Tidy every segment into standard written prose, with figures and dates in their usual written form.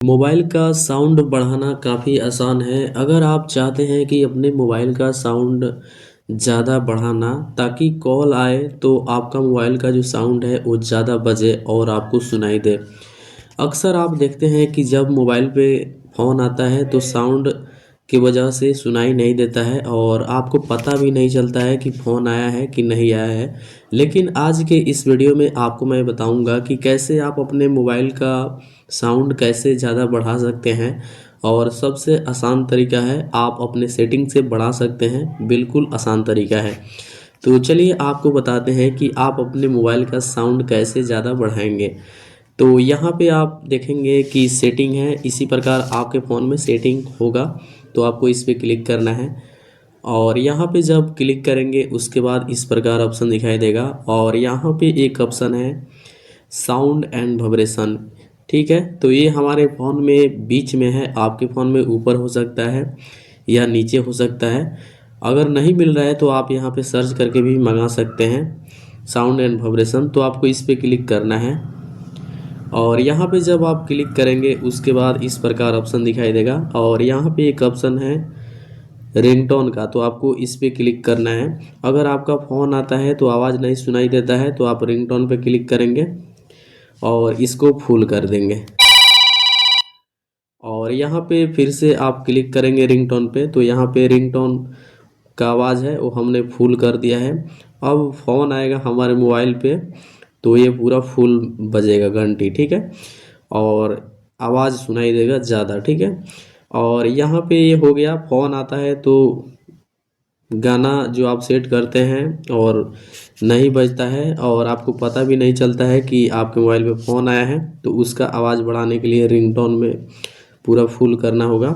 Mobile का sound बढ़ाना काफ़ी आसान है। अगर आप चाहते हैं कि अपने मोबाइल का साउंड ज़्यादा बढ़ाना ताकि कॉल आए तो आपका मोबाइल का जो साउंड है वो ज़्यादा बजे और आपको सुनाई दे। अक्सर आप देखते हैं कि जब मोबाइल पे फ़ोन आता है तो साउंड की वजह से सुनाई नहीं देता है और आपको पता भी नहीं चलता है कि फ़ोन आया है कि नहीं आया है। लेकिन आज के इस वीडियो में आपको मैं बताऊंगा कि कैसे आप अपने मोबाइल का साउंड कैसे ज़्यादा बढ़ा सकते हैं और सबसे आसान तरीका है आप अपने सेटिंग से बढ़ा सकते हैं, बिल्कुल आसान तरीका है। तो चलिए आपको बताते हैं कि आप अपने मोबाइल का साउंड कैसे ज़्यादा बढ़ाएंगे। तो यहाँ पे आप देखेंगे कि सेटिंग है, इसी प्रकार आपके फ़ोन में सेटिंग होगा तो आपको इस पर क्लिक करना है और यहाँ पे जब क्लिक करेंगे उसके बाद इस प्रकार ऑप्शन दिखाई देगा और यहाँ पे एक ऑप्शन है साउंड एंड वाइब्रेशन। ठीक है, तो ये हमारे फ़ोन में बीच में है, आपके फ़ोन में ऊपर हो सकता है या नीचे हो सकता है। अगर नहीं मिल रहा है तो आप यहाँ पे सर्च करके भी मंगा सकते हैं साउंड एंड वाइब्रेशन। तो आपको इस पर क्लिक करना है और यहाँ पे जब आप क्लिक करेंगे उसके बाद इस प्रकार ऑप्शन दिखाई देगा और यहाँ पे एक ऑप्शन है रिंगटोन का, तो आपको इस पे क्लिक करना है। अगर आपका फ़ोन आता है तो आवाज़ नहीं सुनाई देता है तो आप रिंगटोन पे क्लिक करेंगे और इसको फुल कर देंगे और यहाँ पे फिर से आप क्लिक करेंगे रिंगटोन पे, तो यहाँ पे रिंगटोन का आवाज़ है वो हमने फुल कर दिया है। अब फ़ोन आएगा हमारे मोबाइल पे तो ये पूरा फुल बजेगा घंटी, ठीक है, और आवाज़ सुनाई देगा ज़्यादा, ठीक है। और यहाँ पे ये हो गया, फ़ोन आता है तो गाना जो आप सेट करते हैं और नहीं बजता है और आपको पता भी नहीं चलता है कि आपके मोबाइल पे फ़ोन आया है, तो उसका आवाज़ बढ़ाने के लिए रिंगटोन में पूरा फुल करना होगा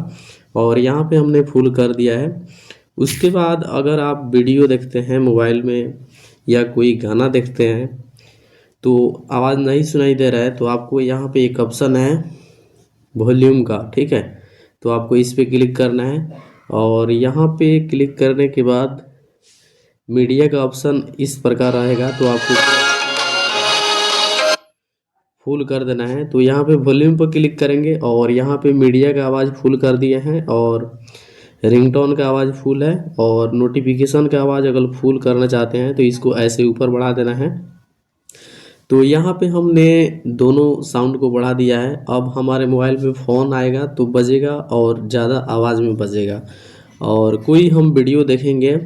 और यहाँ पे हमने फुल कर दिया है। उसके बाद अगर आप वीडियो देखते हैं मोबाइल में या कोई गाना देखते हैं तो आवाज़ नहीं सुनाई दे रहा है तो आपको यहाँ पे एक ऑप्शन है वॉल्यूम का, ठीक है, तो आपको इस पे क्लिक करना है और यहाँ पे क्लिक करने के बाद मीडिया का ऑप्शन इस प्रकार आएगा तो आपको फुल कर देना है। तो यहाँ पे वॉल्यूम पर क्लिक करेंगे और यहाँ पे मीडिया का आवाज़ फुल कर दिया है और रिंगटोन का आवाज़ फुल है और नोटिफिकेशन का आवाज़ अगर फुल करना चाहते हैं तो इसको ऐसे ऊपर बढ़ा देना है। तो यहाँ पे हमने दोनों साउंड को बढ़ा दिया है। अब हमारे मोबाइल पे फ़ोन आएगा तो बजेगा और ज़्यादा आवाज़ में बजेगा और कोई हम वीडियो देखेंगे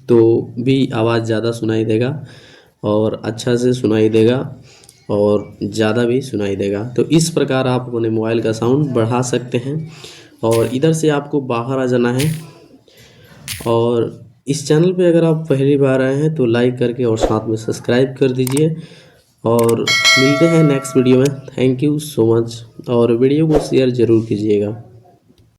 तो भी आवाज़ ज़्यादा सुनाई देगा और अच्छा से सुनाई देगा और ज़्यादा भी सुनाई देगा। तो इस प्रकार आप अपने मोबाइल का साउंड बढ़ा सकते हैं और इधर से आपको बाहर आ जाना है और इस चैनल पे अगर आप पहली बार आए हैं तो लाइक करके और साथ में सब्सक्राइब कर दीजिए और मिलते हैं नेक्स्ट वीडियो में। थैंक यू सो मच और वीडियो को शेयर ज़रूर कीजिएगा।